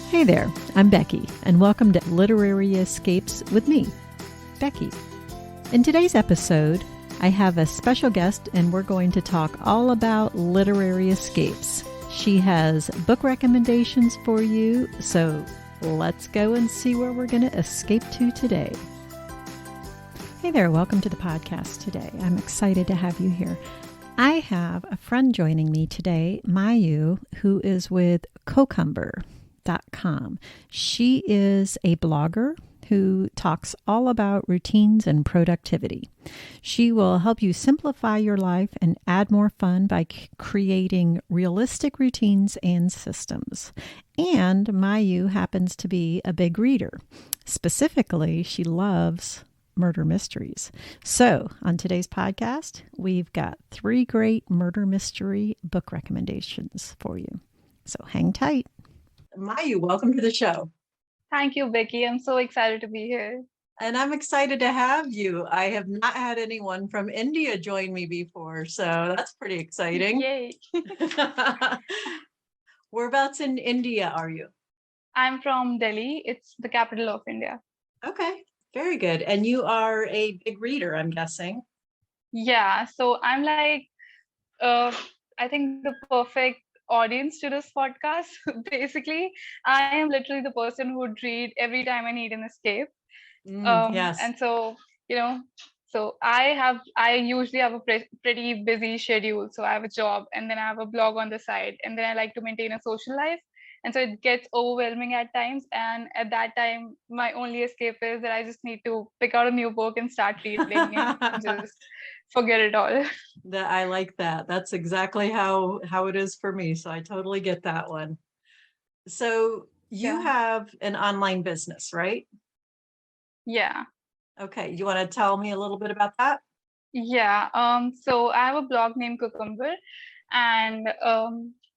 Hey there, I'm Becky, and welcome to Literary Escapes with me, Becky. In today's episode, I have a special guest, and we're going to talk all about literary escapes. She has book recommendations for you, so let's go and see where we're going to escape to today. Hey there, welcome to the podcast today. I'm excited to have you here. I have a friend joining me today, Mayu, who is with Cocumber.com. She is a blogger who talks all about routines and productivity. She will help you simplify your life and add more fun by creating realistic routines and systems. And Mayu happens to be a big reader. Specifically, she loves murder mysteries. So on today's podcast, we've got 3 great murder mystery book recommendations for you. So hang tight. Mayu, welcome to the show. Thank you, Becky. I'm so excited to be here. And I'm excited to have you. I have not had anyone from India join me before, so that's pretty exciting. Yay. Whereabouts in India are you? I'm from Delhi. It's the capital of India. Okay, very good. And you are a big reader, I'm guessing. Yeah, so I'm like, I think the perfect audience to this podcast. Basically, I am literally the person who would read every time I need an escape. Yes. And so, so I usually have a pretty busy schedule. So I have a job, and then I have a blog on the side, and then I like to maintain a social life. And so it gets overwhelming at times. And at that time, my only escape is that I just need to pick out a new book and start reading and just forget it all. I like that. That's exactly how it is for me. So I totally get that one. So you have an online business, right? Yeah. Okay. You want to tell me a little bit about that? Yeah. So I have a blog named Cucumber, and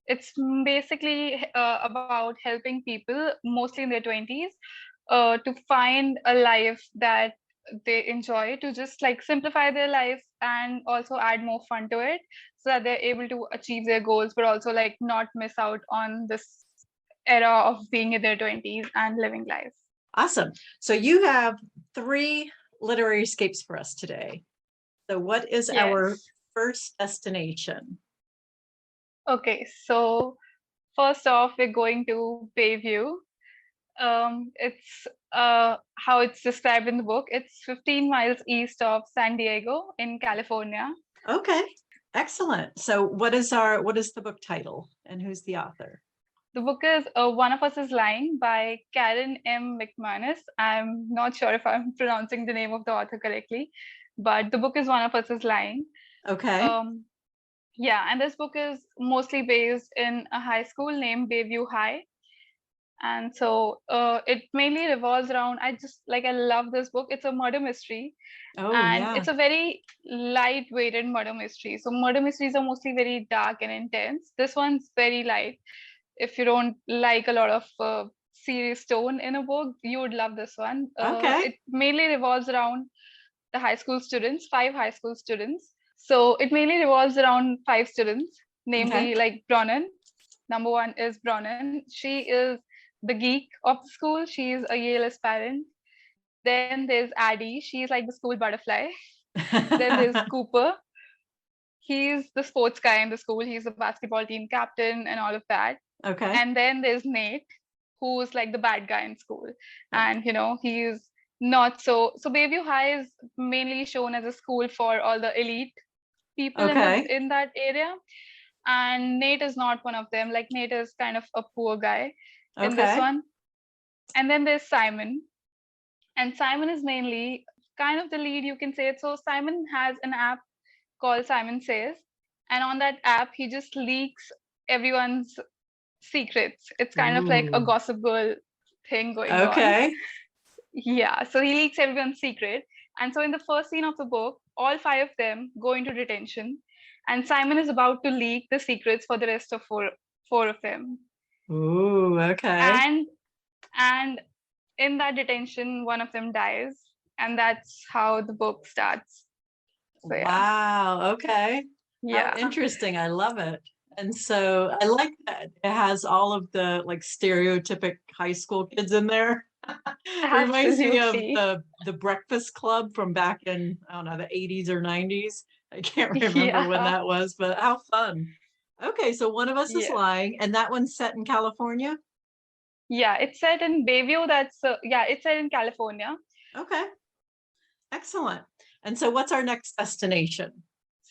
it's basically about helping people, mostly in their 20s, to find a life that they enjoy, to just like simplify their life and also add more fun to it, so that they're able to achieve their goals, but also like not miss out on this era of being in their 20s and living life. Awesome. So you have 3 literary escapes for us today. So what is our first destination? Okay, so first off, we're going to Bayview. It's how it's described in the book. It's 15 miles east of San Diego in California. Okay, excellent. So what is the book title and who's the author? The book is One of Us is Lying by Karen M. McManus. I'm not sure if I'm pronouncing the name of the author correctly, but the book is One of Us is Lying. Okay. Yeah, and this book is mostly based in a high school named Bayview High. And so it mainly revolves around, I love this book. It's a murder mystery. It's a very light-weighted murder mystery. So murder mysteries are mostly very dark and intense. This one's very light. If you don't like a lot of serious tone in a book, you would love this one. It mainly revolves around the high school students, 5 high school students. So it mainly revolves around 5 students, namely like Bronwyn. Number 1 is Bronwyn. She is the geek of the school. She's a Yale aspirant. Then there's Addie. She's like the school butterfly. Then there's Cooper. He's the sports guy in the school. He's the basketball team captain and all of that. Okay. And then there's Nate, who's like the bad guy in school. And, he's not so Bayview High is mainly shown as a school for all the elite people in that area. And Nate is not one of them. Like Nate is kind of a poor guy in this one. And then there's Simon. And Simon is mainly kind of the lead, you can say it. So Simon has an app called Simon Says. And on that app, he just leaks everyone's secrets. It's kind of like a Gossip Girl thing going on. Yeah, so he leaks everyone's secret. And so in the first scene of the book, all 5 of them go into detention. And Simon is about to leak the secrets for the rest of four of them. Ooh, okay. And in that detention, one of them dies. And that's how the book starts. So, Wow, okay. Yeah. How interesting. I love it. And so I like that. It has all of the like stereotypic high school kids in there. Reminds me of Absolutely. the Breakfast Club from back in, I don't know, the 80s or 90s. I can't remember when Yeah. that was, but how fun. Okay, so one of us is Yeah. lying, and that one's set in California. Yeah. It's set in Bayview. Yeah, it's set in California. Okay, excellent. And so what's our next destination?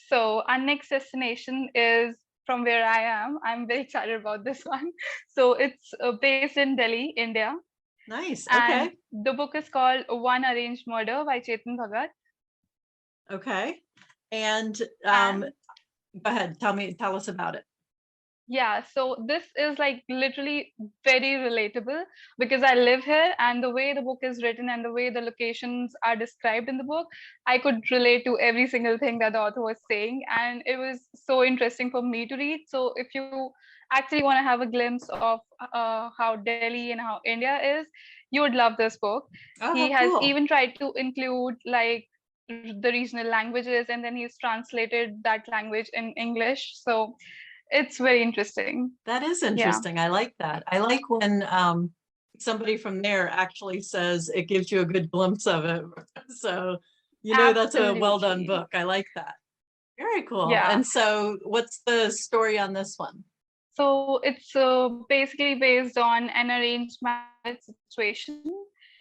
So our next destination is from where I am. I'm very excited about this one. So it's based in Delhi, India. Nice. And Okay. the book is called One Arranged Murder by Chetan Bhagat. Okay. And And go ahead, tell us about it. yeah, so this is like literally very relatable because I live here, and the way the book is written and the way the locations are described in the book, I could relate to every single thing that the author was saying. And it was so interesting for me to read. So if you actually want to have a glimpse of how Delhi and how India is, you would love this book. Oh, He how has cool. even tried to include like the regional languages, and then he's translated that language in English. So it's very interesting. That is Yeah. interesting. I like that. I like when somebody from there actually says it gives you a good glimpse of it. So, that's a well done Absolutely. book. I like that. Very cool. Yeah. And so, what's the story on this one? So it's basically based on an arranged marriage situation.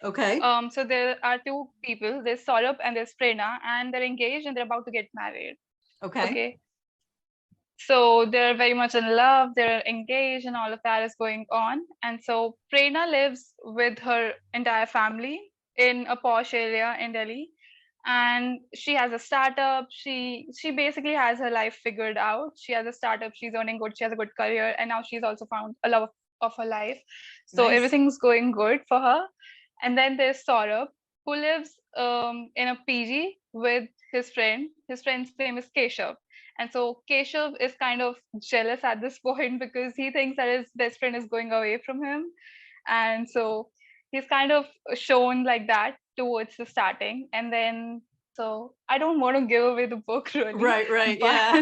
Okay. So there are two people. There's Saurabh and there's Prerna, and they're engaged and they're about to get married. Okay. Okay. So they're very much in love. They're engaged, and all of that is going on. And so Prerna lives with her entire family in a posh area in Delhi, and she has a startup. She basically has her life figured out. She has a startup, she's earning good, she has a good career, and now she's also found a love of her life. So Nice. everything's going good for her. And then there's Saurabh, who lives in a PG with his friend. His friend's name is Keshav. And so Keshav is kind of jealous at this point because he thinks that his best friend is going away from him. And so he's kind of shown like that towards the starting. And then, so I don't want to give away the book really, Right. but Yeah.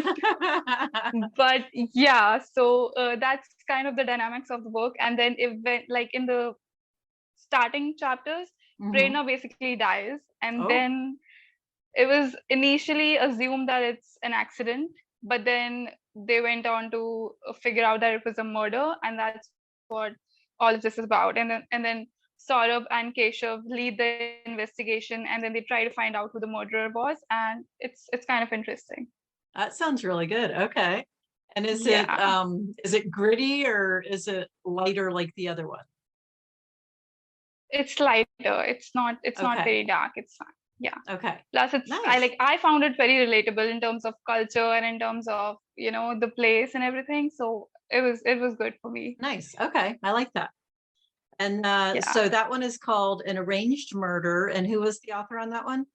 but yeah, so that's kind of the dynamics of the book. And then if like in the starting chapters, Hmm. Prerna basically dies, and Oh, then it was initially assumed that it's an accident, but then they went on to figure out that it was a murder, and that's what all of this is about. And then Saurabh and Keshav lead the investigation, and then they try to find out who the murderer was, and it's kind of interesting. that sounds really good. Okay. And Yeah, is it gritty or is it lighter like the other one? it's lighter. It's not very Okay. dark. It's fine. Yeah. Okay. Plus Nice. I found it very relatable in terms of culture and in terms of the place and everything, so it was good for me. Nice. Okay. I like that. And Yeah. so that one is called An Arranged Murder. And who was the author on that one?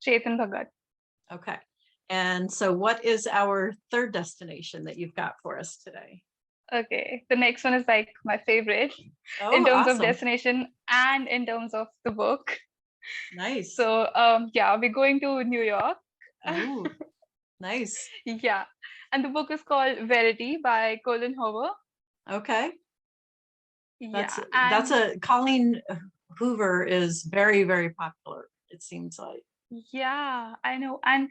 Chetan Bhagat. Okay. And so what is our third destination that you've got for us today? Okay, the next one is like my favorite in Oh, terms of awesome. destination and in terms of the book. Nice. So yeah, we're going to New York. Oh, nice. Yeah, and the book is called Verity by Colin Hoover. Okay. Yeah, That's and a Colleen Hoover is very, very popular, it seems like. yeah, I know. And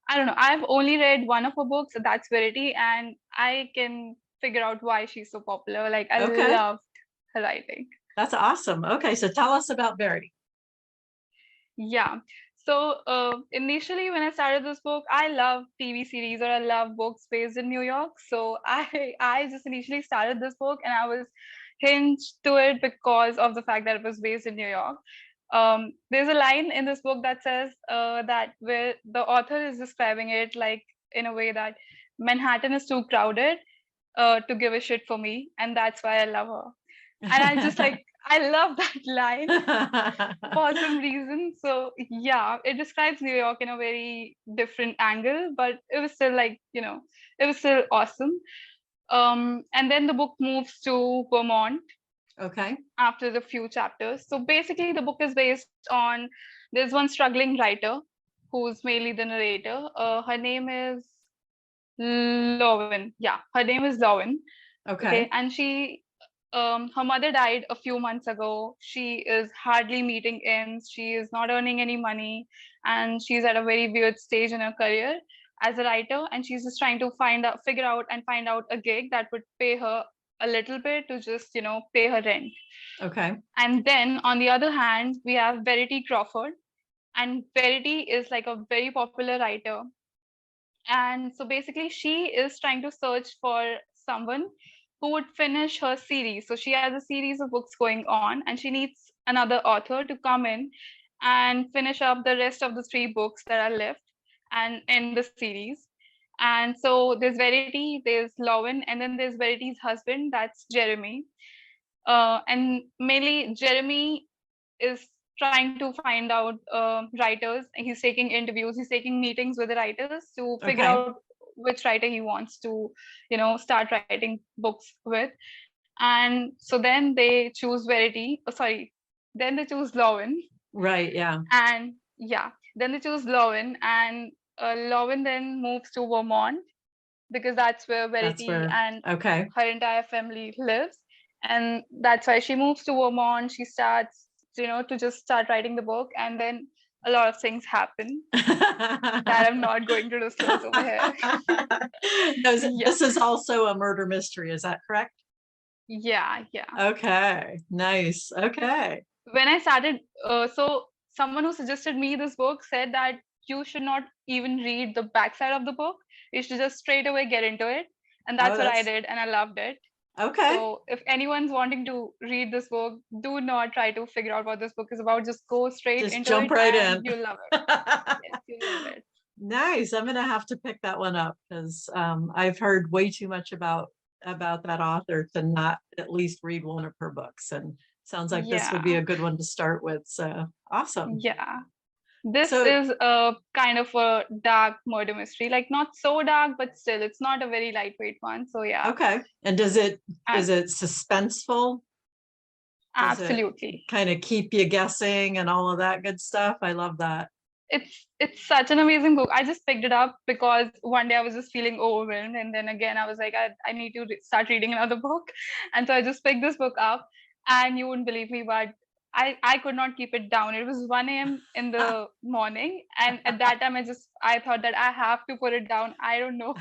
I don't know, I've only read one of her books, that's Verity, and I can figure out why she's so popular. Like, I Okay. loved her writing. That's awesome. Okay, so tell us about Verity. Yeah. So initially, when I started this book, I love TV series or I love books based in New York. So I just initially started this book, and I was hinged to it because of the fact that it was based in New York. There's a line in this book that says that where the author is describing it like in a way that Manhattan is too crowded to give a shit for me, and that's why I love her. And I just like I love that line for some reason. So yeah, it describes New York in a very different angle, but it was still like, it was still awesome. And then the book moves to Vermont Okay. after the few chapters. So basically the book is based on there's one struggling writer who's mainly the narrator. Her name is Lowen. Yeah, her name is Lowen. Okay, Okay. and her mother died a few months ago. She is hardly meeting ends. She is not earning any money, and she's at a very weird stage in her career as a writer. And she's just trying to figure out and find out a gig that would pay her a little bit to just, pay her rent. Okay. And then on the other hand, we have Verity Crawford, and Verity is like a very popular writer. And so basically, she is trying to search for someone who would finish her series. So she has a series of books going on, and she needs another author to come in and finish up the rest of the three books that are left and in the series. And so there's Verity, there's Lowen, and then there's Verity's husband, that's Jeremy. And mainly, Jeremy is trying to find out writers. He's taking interviews, he's taking meetings with the writers to figure Okay. out which writer he wants to, start writing books with. And so then they choose Verity. Oh, sorry. Then they choose Lowen. Right. Yeah. And yeah, then they choose Lowen. And Lowen then moves to Vermont because that's where That's Verity where. and Okay. her entire family lives. And that's why she moves to Vermont. She starts, to just start writing the book. And then a lot of things happen that I'm not going to disclose over here. No, Yeah. this is also a murder mystery. Is that correct? Yeah. Yeah. Okay. Nice. Okay. When I started, so someone who suggested me this book said that you should not even read the backside of the book. You should just straight away get into it. And Oh, that's what I that's did. And I loved it. okay. So if anyone's wanting to read this book, do not try to figure out what this book is about. Just go straight Just into jump it right and in. you'll love it. Yes, you'll love it. Nice. I'm gonna have to pick that one up because I've heard way too much about that author to not at least read one of her books. And sounds like this would be Yeah. a good one to start with. So awesome. Yeah. This So is a kind of a dark murder mystery. Like not so dark, but still it's not a very lightweight one. So yeah. okay. And is it And suspenseful? Does it absolutely. kind of keep you guessing and all of that good stuff? I love that. It's such an amazing book. I just picked it up because one day I was just feeling overwhelmed, and then again I was like, I need to start reading another book, and so I just picked this book up, and you wouldn't believe me, but I could not keep it down. It was 1 a.m. in the morning, and at that time I thought that I have to put it down. I don't know,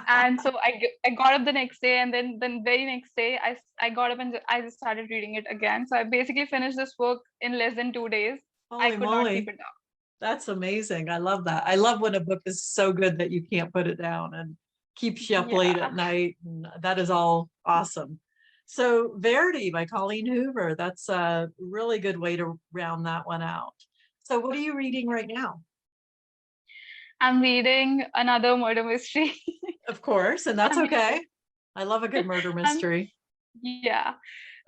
and so I got up the next day, and then very next day I got up and I just started reading it again. So I basically finished this book in less than 2 days. I Holy could not keep moly. it down. That's amazing. I love that. I love when a book is so good that you can't put it down and keeps you up late Yeah. at night. And that is all awesome. So Verity by Colleen Hoover, that's a really good way to round that one out. So what are you reading right now? I'm reading another murder mystery. Of course, and that's I'm okay. I love a good murder I'm mystery. yeah.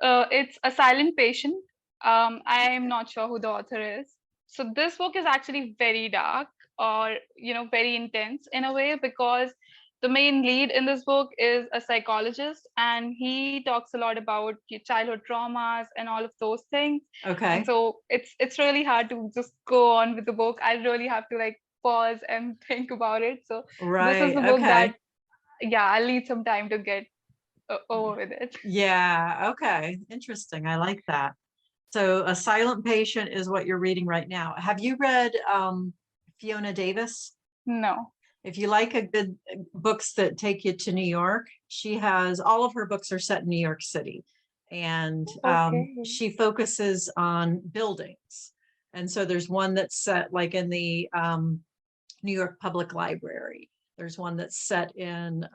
It's A Silent Patient. I am not sure who the author is. So this book is actually very dark or very intense in a way because the main lead in this book is a psychologist and he talks a lot about your childhood traumas and all of those things. And Okay. so it's really hard to just go on with the book. I really have to like pause and think about it. So this is Right. the book Okay. that I'll need some time to get over with it. Yeah. Okay. Interesting. I like that. So A Silent Patient is what you're reading right now. Have you read Fiona Davis? No. If you like a good books that take you to New York, she has all of her books are set in New York City. And Okay. she focuses on buildings. And so there's one that's set like in the New York Public Library. There's one that's set in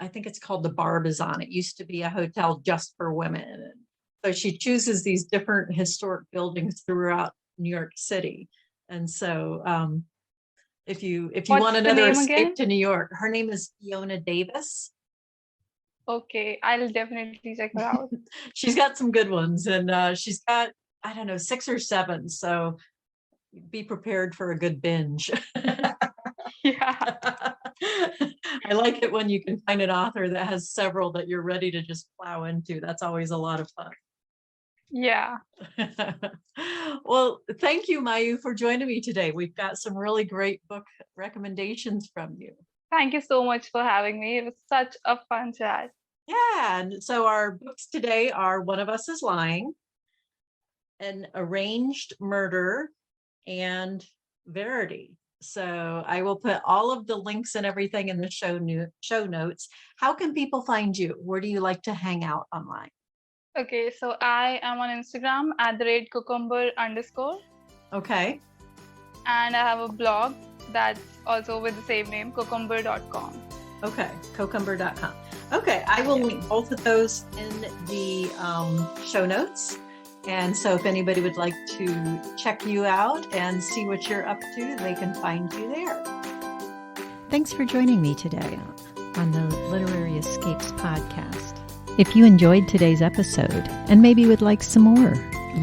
I think it's called the Barbizon. It used to be a hotel just for women. So she chooses these different historic buildings throughout New York City. And so if you want What's the another name escape again? to New York, her name is Fiona Davis. Okay, I'll definitely check her out. She's got some good ones, and she's got, I don't know, 6 or 7. So be prepared for a good binge. Yeah. I like it when you can find an author that has several that you're ready to just plow into. That's always a lot of fun. Yeah. Well, thank you, Mayu, for joining me today. We've got some really great book recommendations from you. Thank you so much for having me. It was such a fun chat. Yeah, and so our books today are One of Us is Lying, An Arranged Murder, and Verity. So I will put all of the links and everything in the show notes. How can people find you? Where do you like to hang out online? Okay, so I am on Instagram at the rate cucumber _ Okay. and I have a blog that's also with the same name, cucumber.com. Okay, cucumber.com. Okay, I will link both of those in the show notes. And so if anybody would like to check you out and see what you're up to, they can find you there. Thanks for joining me today on the Literary Escapes podcast. If you enjoyed today's episode and maybe would like some more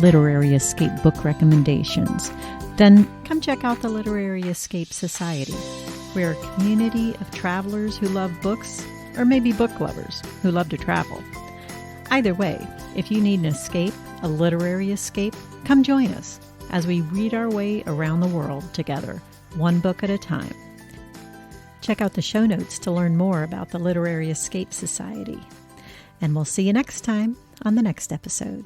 Literary Escape book recommendations, then come check out the Literary Escape Society. We're a community of travelers who love books, or maybe book lovers who love to travel. Either way, if you need an escape, a literary escape, come join us as we read our way around the world together, one book at a time. Check out the show notes to learn more about the Literary Escape Society. And we'll see you next time on the next episode.